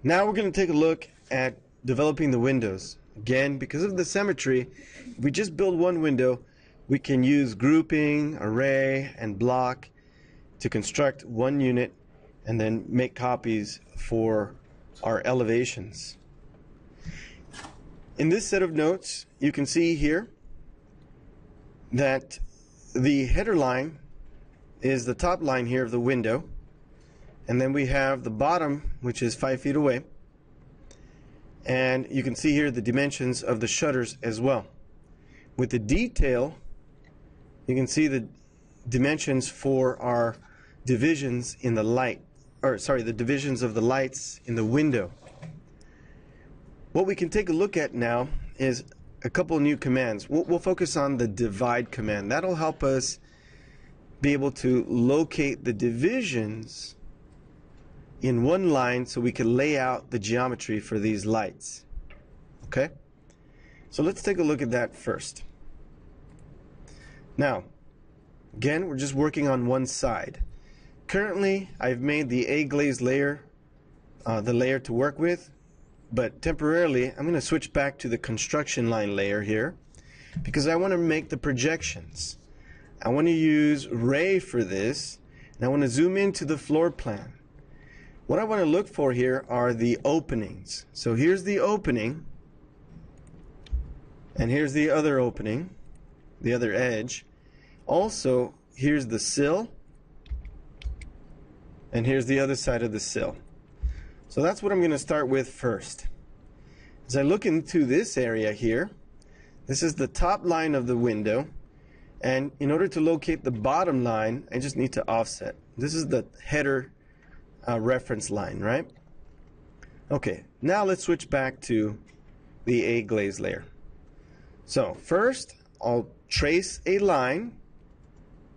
Now we're going to take a look at developing the windows. Again, because of the symmetry, if we just build one window, we can use grouping, array, and block to construct one unit and then make copies for our elevations. In this set of notes, you can see here that the header line is the top line here of the window, and then we have the bottom, which is 5 feet away, and you can see here the dimensions of the shutters as well. With the detail, you can see the dimensions for our divisions in the light, the divisions of the lights in the window. What we can take a look at now is a couple new commands. We'll focus on the divide command. That'll help us be able to locate the divisions in one line so we can lay out the geometry for these lights. Okay? So let's take a look at that first. Now, again, we're just working on one side. Currently, I've made the A-glaze layer the layer to work with, but temporarily I'm going to switch back to the construction line layer here because I want to make the projections. I want to use Ray for this, and I want to zoom into the floor plan. What I want to look for here are the openings. So here's the opening, and here's the other opening, the other edge. Also, here's the sill, and here's the other side of the sill. So that's what I'm going to start with first. As I look into this area here, this is the top line of the window, and in order to locate the bottom line, I just need to offset. This is the header reference line, right? Okay, now let's switch back to the A-glaze layer. So first, I'll trace a line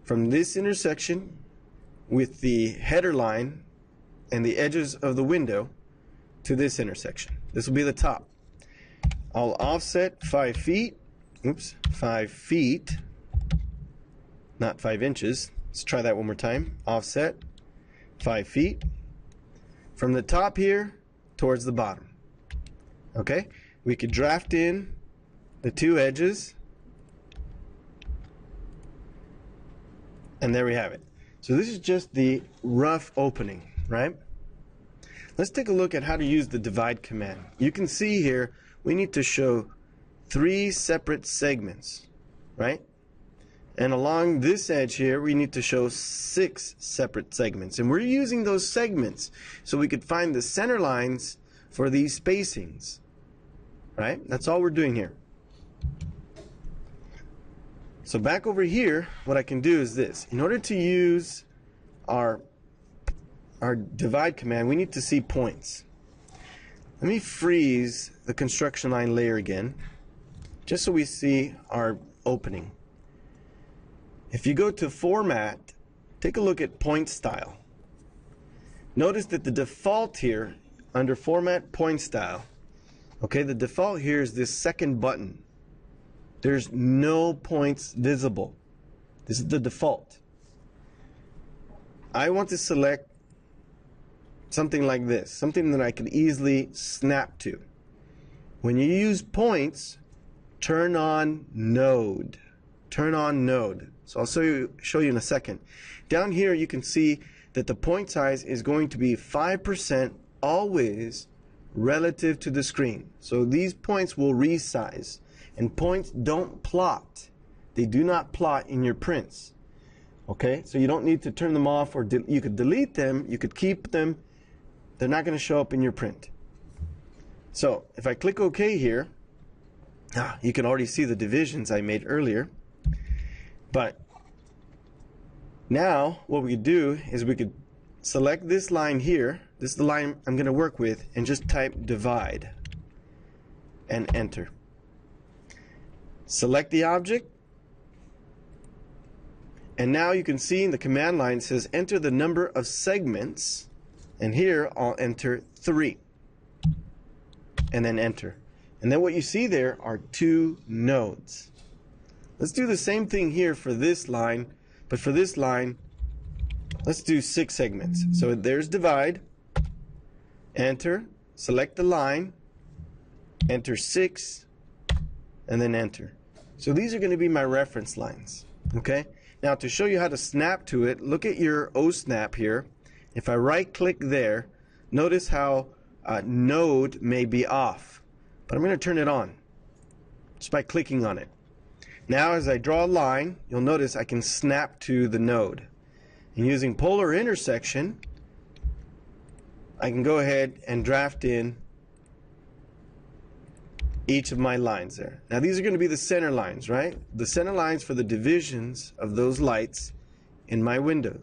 from this intersection with the header line and the edges of the window to this intersection. This will be the top. I'll offset 5 feet. Oops, 5 feet, not 5 inches. Let's try that one more time. Offset 5 feet from the top here towards the bottom. Okay, we could draft in the two edges, and there we have it. So this is just the rough opening, right? Let's take a look at how to use the divide command. You can see here we need to show 3 separate segments, right? And along this edge here we need to show 6 separate segments, and we're using those segments so we could find the center lines for these spacings, right? That's all we're doing here. So back over here, what I can do is this. In order to use our divide command, we need to see points. Let me freeze the construction line layer again, just so we see our opening. If you go to Format, take a look at Point Style. Notice that the default here, under Format Point Style, okay, the default here is this second button. There's no points visible. This is the default. I want to select something like this, something that I can easily snap to. When you use points, turn on node. Turn on node. So I'll show you in a second. Down here you can see that the point size is going to be 5% always relative to the screen. So these points will resize. And points don't plot. They do not plot in your prints. Okay, so you don't need to turn them off, or you could delete them, you could keep them. They're not going to show up in your print. So if I click OK here, you can already see the divisions I made earlier. But now what we could do is we could select this line here. This is the line I'm going to work with, and just type divide and enter. Select the object, and now you can see in the command line it says enter the number of segments, and here I'll enter 3 and then enter, and then what you see there are 2 nodes. Let's do the same thing here for this line, but for this line let's do 6 segments. So there's divide, enter, select the line, enter 6, and then enter. So these are going to be my reference lines. Okay? Now to show you how to snap to it, look at your OSnap here. If I right click there, notice how node may be off. But I'm going to turn it on just by clicking on it. Now as I draw a line, you'll notice I can snap to the node. And using polar intersection, I can go ahead and draft in each of my lines there. Now these are going to be the center lines, right? The center lines for the divisions of those lights in my windows.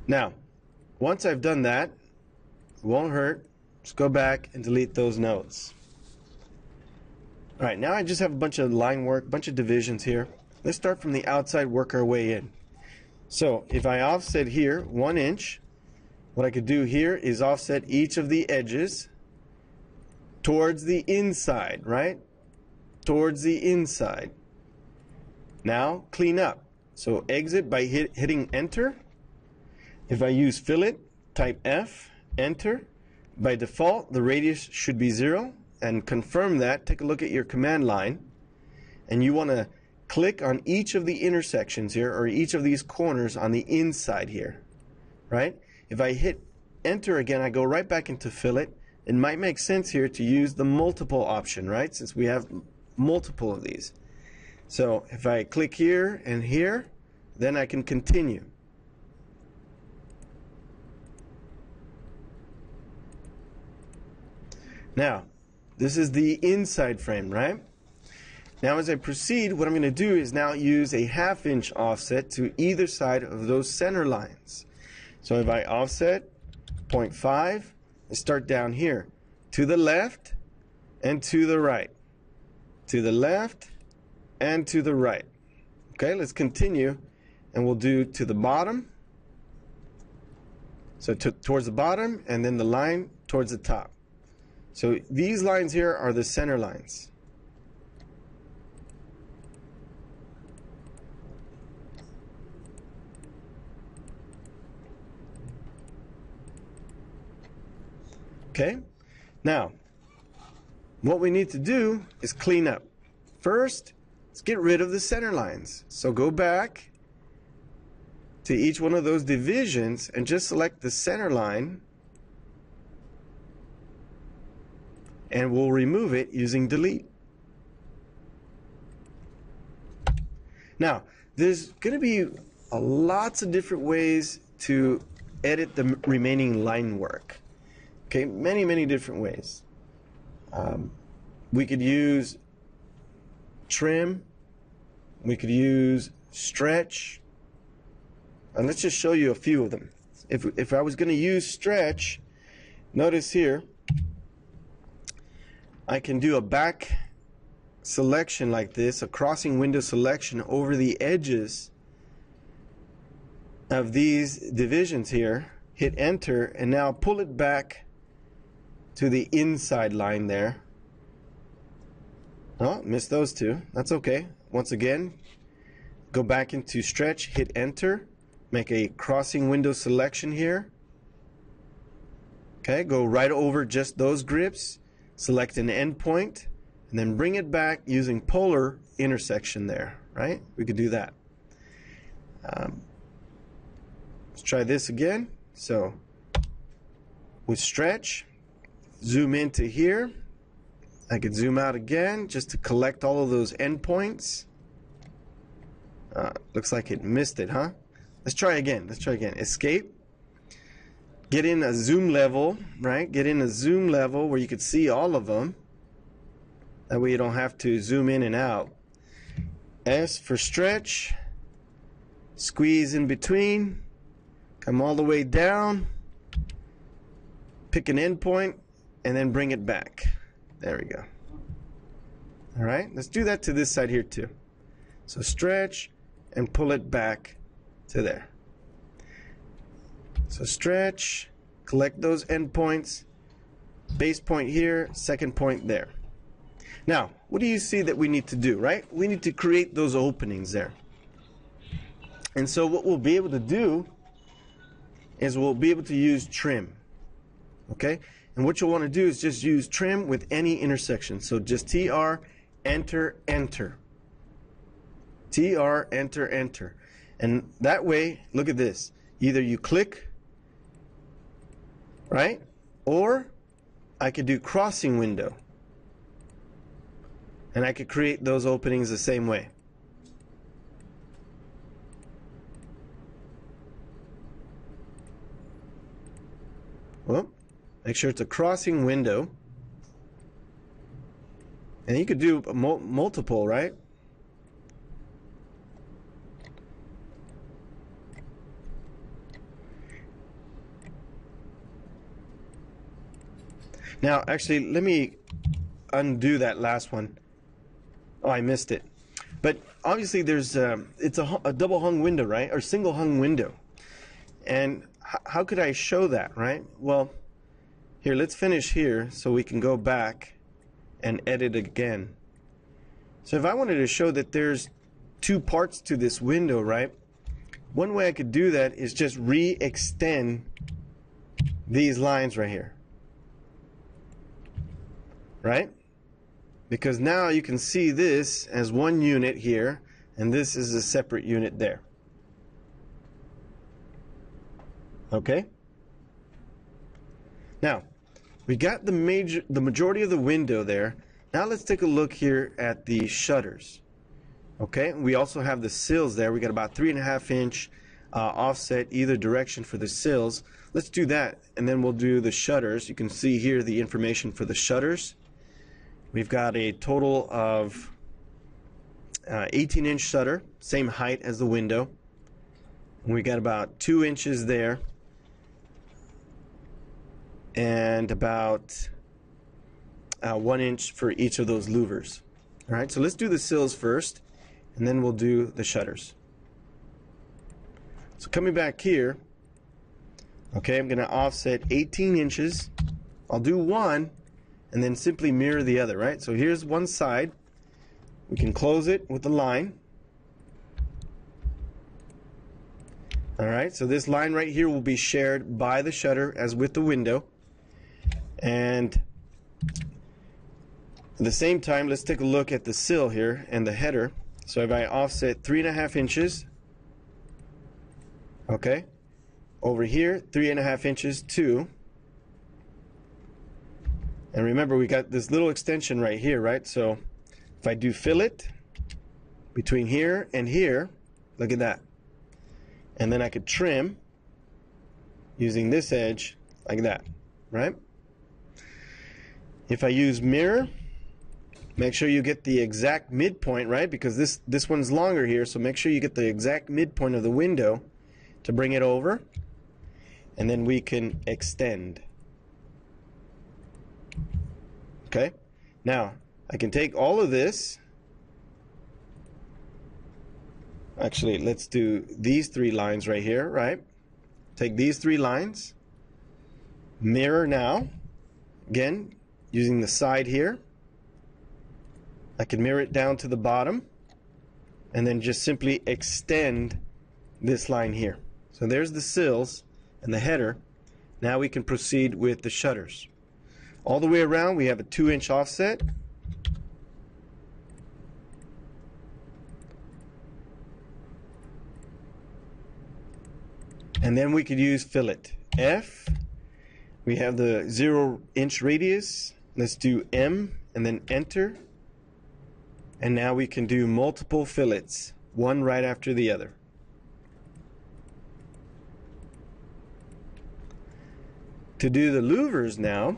Now, once I've done that, it won't hurt. Just go back and delete those nodes. Alright, now I just have a bunch of line work, a bunch of divisions here. Let's start from the outside, work our way in. So if I offset here 1 inch, what I could do here is offset each of the edges towards the inside, right? Towards the inside. Now clean up. So exit by hitting enter. If I use fillet, type F, enter. By default, the radius should be 0. And confirm that, take a look at your command line. And you want to click on each of the intersections here, or each of these corners on the inside here, right? If I hit enter again, I go right back into fillet. It might make sense here to use the multiple option, right? Since we have multiple of these. So if I click here and here, then I can continue. Now, this is the inside frame, right? Now as I proceed, what I'm going to do is now use a 1/2 inch offset to either side of those center lines. So if I offset 0.5, I start down here. To the left and to the right. To the left and to the right. Okay, let's continue. And we'll do to the bottom. So towards the bottom, and then the line towards the top. So these lines here are the center lines. Okay, now what we need to do is clean up. First, let's get rid of the center lines. So go back to each one of those divisions and just select the center line, and we'll remove it using delete. Now, there's going to be lots of different ways to edit the remaining line work. Okay, many different ways. We could use trim, we could use stretch, and let's just show you a few of them. If I was going to use stretch, notice here I can do a back selection like this, a crossing window selection over the edges of these divisions here, hit enter, and now pull it back to the inside line there. Oh, missed those two. That's okay. Once again, go back into stretch, hit enter, make a crossing window selection here. Okay, go right over just those grips, select an endpoint, and then bring it back using polar intersection there, right? We could do that. Let's try this again. So with stretch, zoom into here. I could zoom out again just to collect all of those endpoints. Looks like it missed it, huh? Let's try again. Let's try again. Escape. Get in a zoom level, right? Get in a zoom level where you could see all of them. That way you don't have to zoom in and out. S for stretch. Squeeze in between. Come all the way down. Pick an endpoint and then bring it back. There we go. All right, let's do that to this side here too. So stretch and pull it back to there. So stretch, collect those endpoints, base point here, second point there. Now, what do you see that we need to do, right? We need to create those openings there. And so what we'll be able to do is we'll be able to use trim. Okay? And what you'll want to do is just use trim with any intersection. So just TR, enter, enter. TR, enter, enter. And that way, look at this. Either you click, right? Or I could do crossing window. And I could create those openings the same way. Well, make sure it's a crossing window. And you could do multiple, right? Now, actually, let me undo that last one. Oh, I missed it. But obviously, there's it's a double hung window, right? Or single hung window. And how could I show that, right? Well, here, let's finish here so we can go back and edit again. So if I wanted to show that there's two parts to this window, right? One way I could do that is just re-extend these lines right here. Right? Because now you can see this as one unit here, and this is a separate unit there. Okay? Now, we got the majority of the window there. Now let's take a look here at the shutters. Okay? We also have the sills there. We got about 3.5 inch offset either direction for the sills. Let's do that, and then we'll do the shutters. You can see here the information for the shutters. We've got a total of 18-inch shutter, same height as the window. And we got about 2 inches there, and about 1 inch for each of those louvers. All right, so let's do the sills first, and then we'll do the shutters. So coming back here, okay, I'm going to offset 18 inches. I'll do one, and then simply mirror the other, right? So here's one side. We can close it with a line. All right, so this line right here will be shared by the shutter as with the window. And at the same time, let's take a look at the sill here and the header. So if I offset 3.5 inches, okay, over here, 3.5 inches too. And remember, we got this little extension right here, right? So if I do fillet between here and here, look at that. And then I could trim using this edge like that, right? If I use mirror, make sure you get the exact midpoint, right? Because this one's longer here, so make sure you get the exact midpoint of the window to bring it over. And then we can extend. Okay, now I can take all of this. Actually, let's do these 3 lines right here, right? Take these 3 lines, mirror now, again, using the side here. I can mirror it down to the bottom, and then just simply extend this line here. So there's the sills and the header. Now we can proceed with the shutters. All the way around, we have a 2-inch offset. And then we could use fillet. F. We have the 0-inch radius. Let's do M and then enter. And now we can do multiple fillets, one right after the other. To do the louvers now,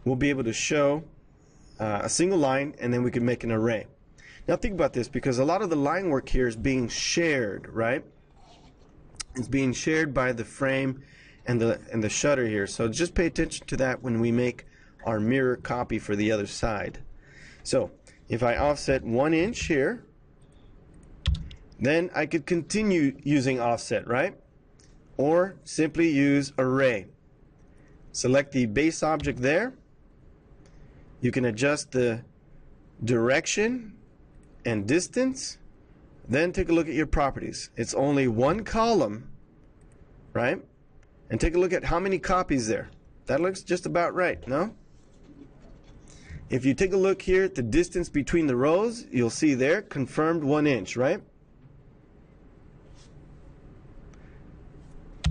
we'll be able to show a single line, and then we can make an array. Now think about this, because a lot of the line work here is being shared, right? It's being shared by the frame and the shutter here. So just pay attention to that when we make our mirror copy for the other side. So if I offset 1 inch here, then I could continue using offset, right? Or simply use array. Select the base object there. You can adjust the direction and distance. Then take a look at your properties. It's only one column, right? And take a look at how many copies there. That looks just about right, no? If you take a look here at the distance between the rows, you'll see there, confirmed 1 inch, right?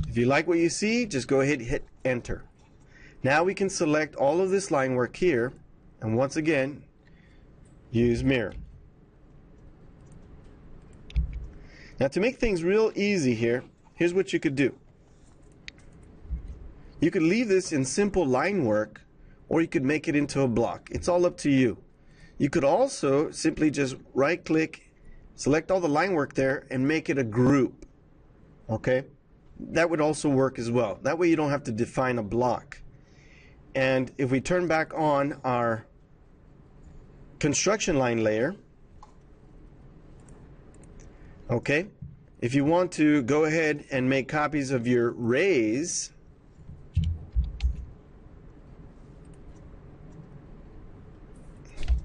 If you like what you see, just go ahead and hit enter. Now we can select all of this line work here, and once again, use mirror. Now to make things real easy here, here's what you could do. You could leave this in simple line work, or you could make it into a block. It's all up to you. You could also simply just right click, select all the line work there, and make it a group. Okay? That would also work as well. That way you don't have to define a block. And if we turn back on our construction line layer, okay, if you want to go ahead and make copies of your rays,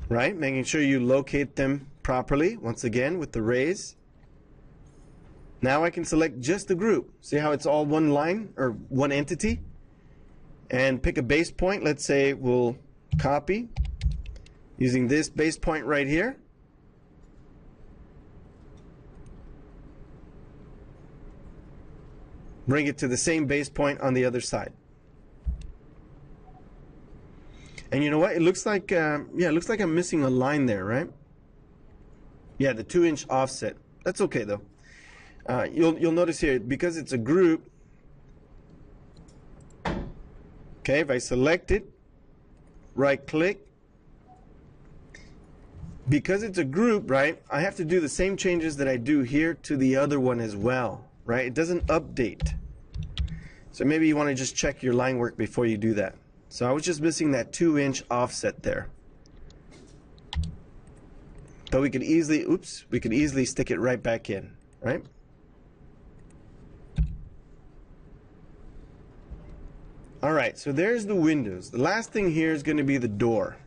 right, making sure you locate them properly, once again with the rays. Now I can select just the group. See how it's all one line or one entity? And pick a base point. Let's say we'll copy using this base point right here. Bring it to the same base point on the other side. And you know what? It looks like, yeah, it looks like I'm missing a line there, right? Yeah, the 2-inch offset. That's okay though. You'll notice here, because it's a group, okay, if I select it, right click, because it's a group, right, I have to do the same changes that I do here to the other one as well, right? It doesn't update. So maybe you want to just check your line work before you do that. So I was just missing that 2-inch offset there. But we could easily, we could easily stick it right back in, right? All right, so there's the windows. The last thing here is going to be the door.